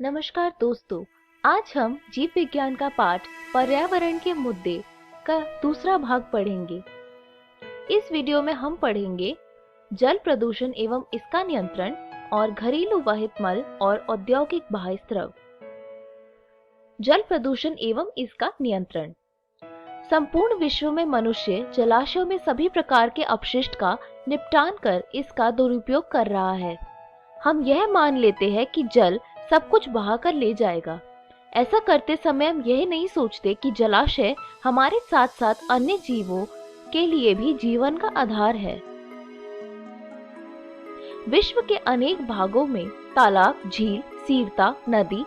नमस्कार दोस्तों, आज हम जीव विज्ञान का पाठ पर्यावरण के मुद्दे का दूसरा भाग पढ़ेंगे। इस वीडियो में हम पढ़ेंगे जल प्रदूषण एवं इसका नियंत्रण और घरेलू वाहित मल और औद्योगिक बाह्यस्राव। जल प्रदूषण एवं इसका नियंत्रण। संपूर्ण विश्व में मनुष्य जलाशयों में सभी प्रकार के अपशिष्ट का निपटान कर इसका दुरुपयोग कर रहा है। हम यह मान लेते हैं कि जल सब कुछ बहाकर ले जाएगा। ऐसा करते समय हम यह नहीं सोचते कि जलाशय हमारे साथ साथ अन्य जीवों के लिए भी जीवन का आधार है। विश्व के अनेक भागों में तालाब, झील, सीरता, नदी,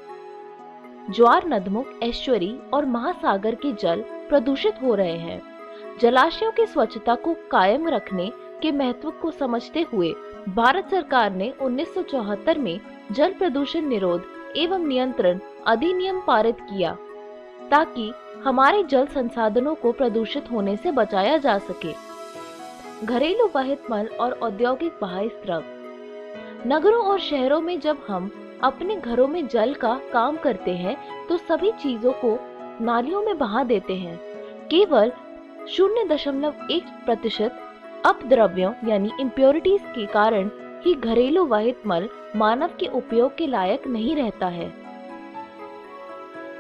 ज्वार नदमुख, एस्चुरी और महासागर के जल प्रदूषित हो रहे हैं। जलाशयों की स्वच्छता को कायम रखने के महत्व को समझते हुए भारत सरकार ने 1974 में जल प्रदूषण निरोध एवं नियंत्रण अधिनियम पारित किया ताकि हमारे जल संसाधनों को प्रदूषित होने से बचाया जा सके। घरेलू वाहित मल और औद्योगिक बाह्यस्राव। नगरों और शहरों में जब हम अपने घरों में जल का काम करते हैं तो सभी चीजों को नालियों में बहा देते हैं। केवल 0.1% अपद्रव्यों यानी इम्प्योरिटीज के कारण ही घरेलू वाहित मल मानव के उपयोग के लायक नहीं रहता है।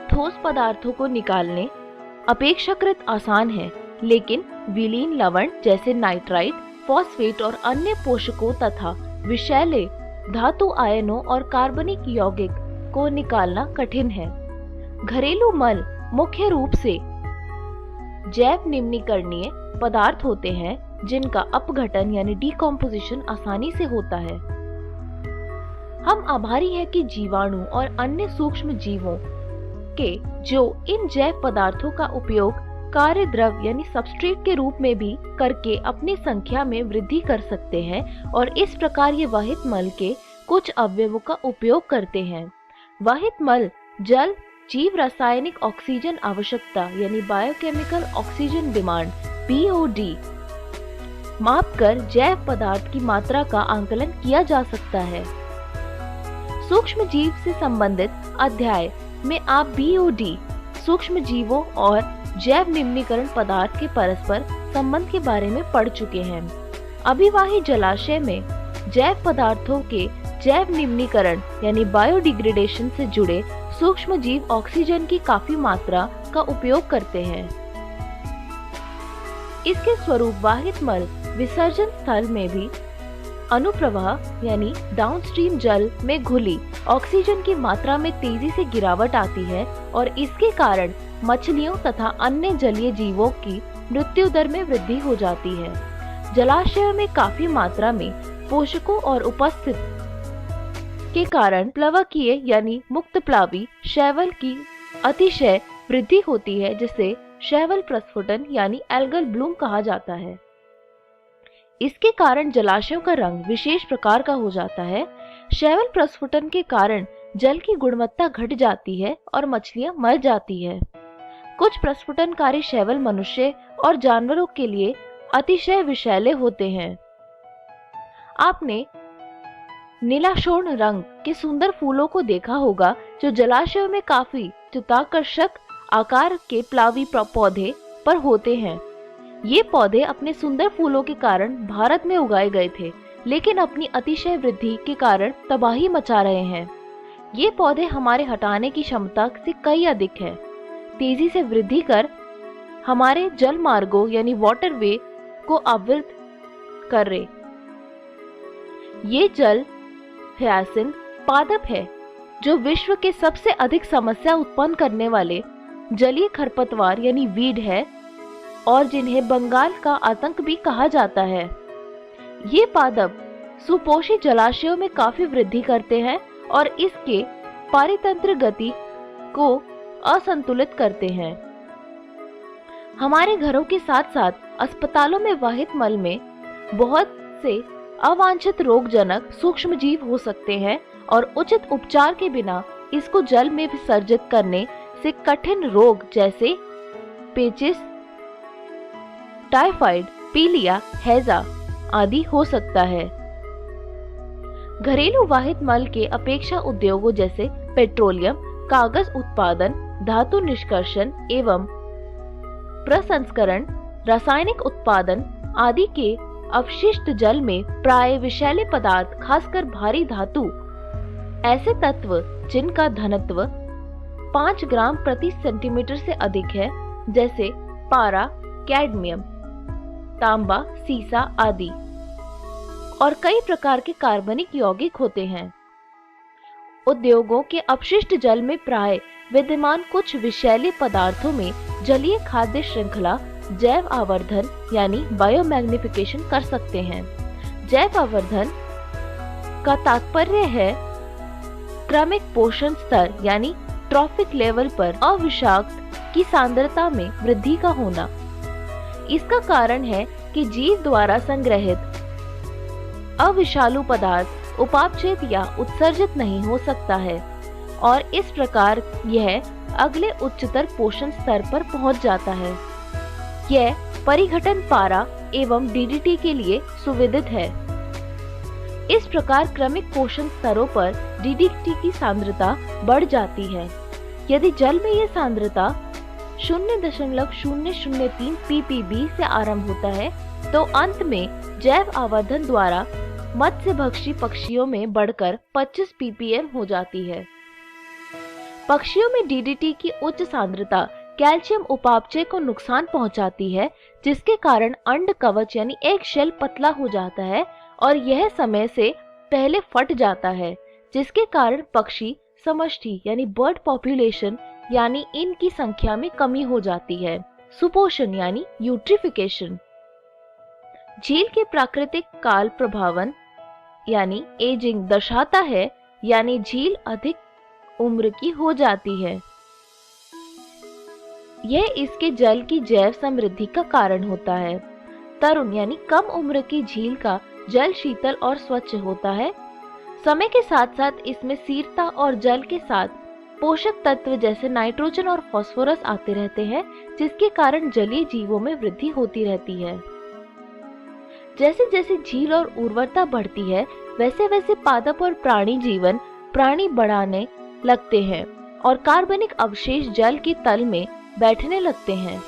ठोस पदार्थों को निकालने अपेक्षाकृत आसान है, लेकिन विलीन लवण जैसे नाइट्राइट, फॉस्फेट और अन्य पोषकों तथा विषैले धातु आयनों और कार्बनिक यौगिक को निकालना कठिन है। घरेलू मल मुख्य रूप से जैव निम्नीकरणीय पदार्थ होते हैं जिनका अपघटन यानी डिकम्पोजिशन आसानी से होता है। हम आभारी हैं कि जीवाणु और अन्य सूक्ष्म जीवों के जो इन जैव पदार्थों का उपयोग कार्य द्रव यानी सबस्ट्रेट के रूप में भी करके अपनी संख्या में वृद्धि कर सकते हैं और इस प्रकार ये वाहित मल के कुछ अवयवों का उपयोग करते हैं। वाहित मल जल जीव रासायनिक ऑक्सीजन आवश्यकता यानी बायोकेमिकल ऑक्सीजन डिमांड BOD माप कर जैव पदार्थ की मात्रा का आंकलन किया जा सकता है। सूक्ष्म जीव से संबंधित अध्याय में आप BOD सूक्ष्म जीवों और जैव निम्नीकरण पदार्थ के परस्पर संबंध के बारे में पढ़ चुके हैं। अभिवाही जलाशय में जैव पदार्थों के जैव निम्नीकरण यानी बायोडिग्रेडेशन से जुड़े सूक्ष्म जीव ऑक्सीजन की काफी मात्रा का उपयोग करते हैं। इसके स्वरूप वाहित मल विसर्जन स्थल में भी अनुप्रवाह यानी डाउनस्ट्रीम जल में घुली ऑक्सीजन की मात्रा में तेजी से गिरावट आती है और इसके कारण मछलियों तथा अन्य जलीय जीवों की मृत्यु दर में वृद्धि हो जाती है। जलाशयों में काफी मात्रा में पोषकों और उपस्थित के कारण प्लवकीय यानी मुक्त प्लावी शैवाल की अतिशय वृद्धि होती है, जिसे शैवाल प्रस्फुटन यानी एल्गल ब्लूम कहा जाता है। इसके कारण जलाशयों का रंग विशेष प्रकार का हो जाता है। शैवाल प्रस्फुटन के कारण जल की गुणवत्ता घट जाती है और मछलियां मर जाती है। कुछ प्रस्फुटनकारी शैवाल मनुष्य और जानवरों के लिए अतिशय विषैले होते हैं। आपने नीलाशोर्ण रंग के सुंदर फूलों को देखा होगा जो जलाशयों में काफी चित्ताकर्षक आकार के प्लावी पौधे पर होते हैं। ये पौधे अपने सुंदर फूलों के कारण भारत में उगाए गए थे, लेकिन अपनी अतिशय वृद्धि के कारण तबाही मचा रहे हैं। ये पौधे हमारे हटाने की क्षमता से कई अधिक है। तेजी से वृद्धि कर हमारे जल मार्गों यानी वाटरवे को आवृत कर रहे। ये जल ह्यासिंथ पादप है जो विश्व के सबसे अधिक समस्या उत्पन्न करने वाले जलीय खरपतवार यानी वीड है और जिन्हें बंगाल का आतंक भी कहा जाता है। ये पादप सुपोषित जलाशयों में काफी वृद्धि करते हैं और इसके पारितंत्र गति को असंतुलित करते हैं। हमारे घरों के साथ साथ अस्पतालों में वाहित मल में बहुत से अवांछित रोगजनक सूक्ष्म जीव हो सकते हैं और उचित उपचार के बिना इसको जल में विसर्जित करने से कठिन रोग जैसे पेचिस, टाइफाइड, पीलिया, हैजा आदि हो सकता है। घरेलू वाहित मल के अपेक्षा उद्योगों जैसे पेट्रोलियम, कागज उत्पादन, धातु निष्कर्षण एवं प्रसंस्करण, रासायनिक उत्पादन आदि के अपशिष्ट जल में प्राय विषैले पदार्थ, खासकर भारी धातु, ऐसे तत्व जिनका घनत्व 5 ग्राम प्रति सेंटीमीटर से अधिक है, जैसे पारा, कैडमियम, तांबा, सीसा आदि, और कई प्रकार के कार्बनिक यौगिक होते हैं। उद्योगों के अपशिष्ट जल में प्राय विद्यमान कुछ विषैले पदार्थों में जलीय खाद्य श्रृंखला जैव आवर्धन यानी बायोमैग्निफिकेशन कर सकते हैं। जैव आवर्धन का तात्पर्य है क्रमिक पोषण स्तर यानी ट्रॉफिक लेवल पर अविषाक्त की सांद्रता में वृद्धि का होना। इसका कारण है कि जीव द्वारा संग्रहित अविषालु पदार्थ उपापचय या उत्सर्जित नहीं हो सकता है और इस प्रकार यह अगले उच्चतर पोषण स्तर पर पहुंच जाता है। यह परिघटन पारा एवं डीडीटी के लिए सुविदित है। इस प्रकार क्रमिक पोषण स्तरों पर डीडीटी की सांद्रता बढ़ जाती है। यदि जल में यह सांद्रता 0.003 ppb से आरंभ होता है तो अंत में जैव आवर्धन द्वारा मत्स्यभक्षी पक्षियों में बढ़कर 25 ppm हो जाती है। पक्षियों में डीडीटी की उच्च सांद्रता कैल्शियम उपापचय को नुकसान पहुंचाती है, जिसके कारण अंड कवच यानी एग शेल पतला हो जाता है और यह समय से पहले फट जाता है, जिसके कारण पक्षी समष्टि यानी बर्ड पॉपुलेशन यानी इनकी संख्या में कमी हो जाती है। सुपोषण यानी यूट्रिफिकेशन। झील के प्राकृतिक काल प्रभावन यानी एजिंग दर्शाता है, यानी झील अधिक उम्र की हो जाती है। यह इसके जल की जैव समृद्धि का कारण होता है। तरुण यानी कम उम्र की झील का जल शीतल और स्वच्छ होता है। समय के साथ साथ इसमें सीरता और जल के साथ पोषक तत्व जैसे नाइट्रोजन और फास्फोरस आते रहते हैं, जिसके कारण जलीय जीवों में वृद्धि होती रहती है। जैसे जैसे झील और उर्वरता बढ़ती है, वैसे वैसे पादप और प्राणी बढ़ाने लगते हैं और कार्बनिक अवशेष जल के तल में बैठने लगते हैं।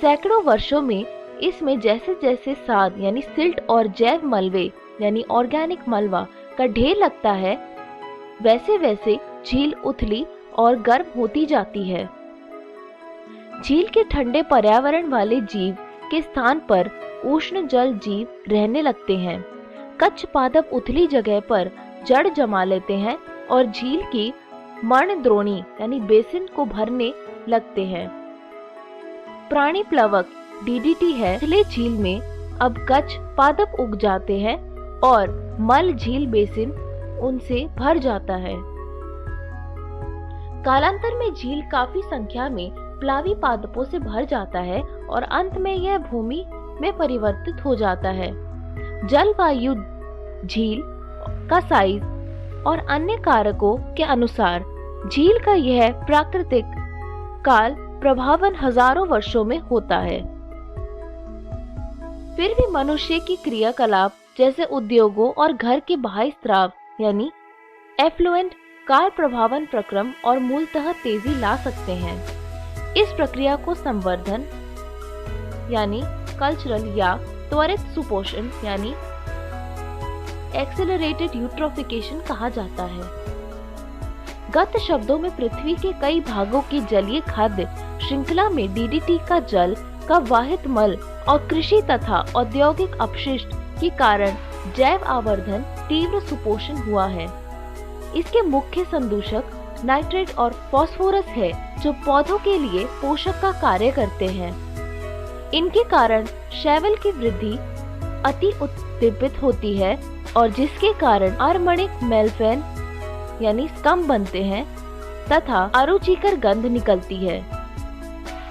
सैकड़ों वर्षों में इसमें जैसे जैसे साद यानी सिल्ट और जैव मलबे यानी ऑर्गेनिक मलबा का ढेर लगता है, वैसे वैसे झील उथली और गर्म होती जाती है। झील के ठंडे पर्यावरण वाले जीव के स्थान पर उष्ण जल जीव रहने लगते हैं। कच्छ पादप उथली जगह पर जड़ जमा लेते हैं और झील की मर्णद्रोणी यानी बेसिन को भरने लगते हैं। प्राणी प्लवक डीडीटी है, इसलिए झील में अब कच्छ पादप उग जाते हैं और मल झील बेसिन उनसे भर जाता है। कालांतर में झील काफी संख्या में प्लावी पादपों से भर जाता है और अंत में यह भूमि में परिवर्तित हो जाता है। जलवायु, झील का साइज और अन्य कारकों के अनुसार झील का यह प्राकृतिक काल प्रभावन हजारों वर्षों में होता है। फिर भी मनुष्य की क्रियाकलाप जैसे उद्योगों और घर के बाह्य स्राव यानी एफ्लुएंट काल प्रभावन प्रक्रम और मूलतः तेजी ला सकते हैं। इस प्रक्रिया को संवर्धन यानी कल्चरल या त्वरित सुपोषण यानी एक्सेलरेटेड यूट्रोफिकेशन कहा जाता है। गत शब्दों में पृथ्वी के कई भागों की जलीय खाद्य श्रृंखला में डीडीटी का जल का वाहित मल और कृषि तथा औद्योगिक अपशिष्ट के कारण जैव आवर्धन तीव्र सुपोषण हुआ है। इसके मुख्य संदूषक नाइट्रेट और फास्फोरस है, जो पौधों के लिए पोषक का कार्य करते हैं। इनके कारण शैवाल की वृद्धि अति उद्दीपित होती है और जिसके कारण अरमणिक मेल्फेन यानी स्कम बनते हैं तथा अरुचिकर गंध निकलती है।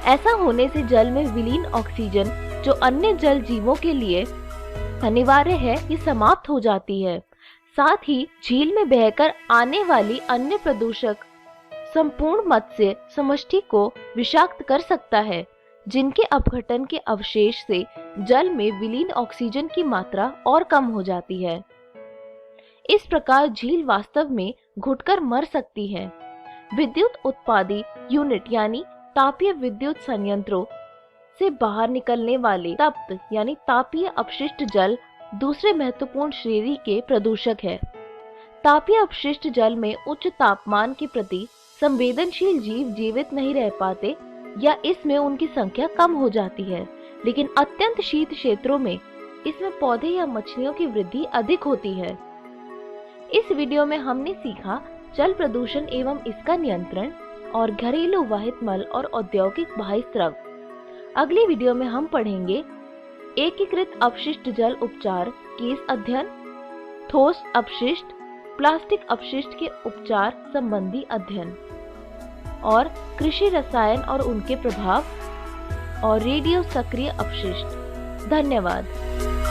ऐसा होने से जल में विलीन ऑक्सीजन जो अन्य जल जीवों के लिए अनिवार्य है, ये समाप्त हो जाती है। साथ ही झील में बहकर आने वाली अन्य प्रदूषक संपूर्ण मत्स्य समष्टि को विषाक्त कर सकता है, जिनके अपघटन के अवशेष से जल में विलीन ऑक्सीजन की मात्रा और कम हो जाती है। इस प्रकार झील वास्तव में घुटकर मर सकती है। विद्युत उत्पादी यूनिट यानी तापीय विद्युत संयंत्रों से बाहर निकलने वाले तप्त यानी तापीय अपशिष्ट जल दूसरे महत्वपूर्ण श्रेणी के प्रदूषक है। तापीय अपशिष्ट जल में उच्च तापमान के प्रति संवेदनशील जीव जीवित नहीं रह पाते या इसमें उनकी संख्या कम हो जाती है, लेकिन अत्यंत शीत क्षेत्रों में इसमें पौधे या मछलियों की वृद्धि अधिक होती है। इस वीडियो में हमने सीखा जल प्रदूषण एवं इसका नियंत्रण और घरेलू वाहित मल और औद्योगिक बाह्य स्राव। अगली वीडियो में हम पढ़ेंगे एकीकृत अपशिष्ट जल उपचार केस अध्ययन, ठोस अपशिष्ट, प्लास्टिक अपशिष्ट के उपचार संबंधी अध्ययन और कृषि रसायन और उनके प्रभाव और रेडियो सक्रिय अपशिष्ट। धन्यवाद।